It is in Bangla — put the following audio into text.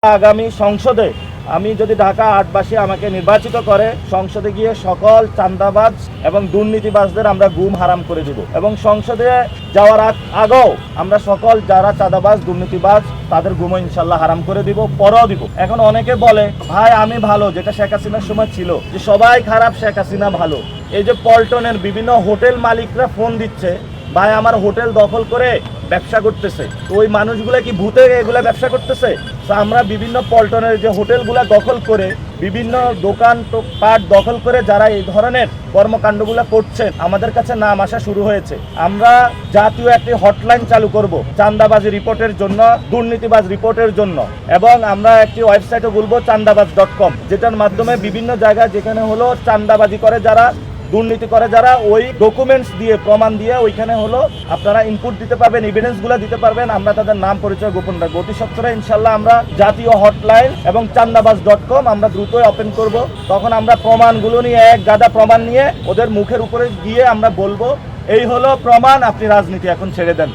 আগামী সংসদে আমি যদি ঢাকা ৮বাসী আমাকে নির্বাচিত করে সংসদে গিয়ে সকল চাঁদাবাজ এবং দুর্নীতিবাজদের আমরা গুম হারাম করে দিব এবং সংসদে যাওয়ার আগেও আমরা সকল যারা চাঁদাবাজ দুর্নীতিবাজ তাদের গুম ইনশাল্লাহ হারাম করে দিব, পরেও দিব। এখন অনেকে বলে ভাই আমি ভালো, যেটা শেখ হাসিনার সময় ছিল যে সবাই খারাপ শেখ হাসিনা ভালো। এই যে পল্টনের বিভিন্ন হোটেল মালিকরা ফোন দিচ্ছে ভাই আমার হোটেল দখল করে ব্যবসা করতেছে, তো ওই মানুষগুলো কি ভূতে এগুলা ব্যবসা করতেছে? তো আমরা বিভিন্ন পল্টনের যে হোটেলগুলা দখল করে বিভিন্ন দোকান পাট দখল করে যারা এই ধরনের কর্মকাণ্ডগুলো করছেন আমাদের কাছে নাম আসা শুরু হয়েছে। আমরা জাতীয় একটি হটলাইন চালু করব চাঁদাবাজি রিপোর্টের জন্য, দুর্নীতিবাজ রিপোর্টের জন্য, এবং আমরা একটি ওয়েবসাইটও বলবো চাঁদাবাজ.com, যেটার মাধ্যমে বিভিন্ন জায়গায় যেখানে হলো চাঁদাবাজি করে যারা, দুর্নীতি করে যারা, ওই ডকুমেন্টস দিয়ে প্রমাণ দিয়ে ওইখানে হলো আপনারা ইনপুট দিতে পারবেন, এভিডেন্সগুলো দিতে পারবেন। আমরা তাদের নাম পরিচয় গোপন রাখবো। অতি সত্বরে ইনশাল্লাহ আমরা জাতীয় হটলাইন এবং চাঁদাবাজ.com আমরা দ্রুতই ওপেন করব। তখন আমরা প্রমাণগুলো নিয়ে এক গাদা প্রমাণ নিয়ে ওদের মুখের উপরে গিয়ে আমরা বলবো এই হলো প্রমাণ, আপনি রাজনীতি এখন ছেড়ে দেন।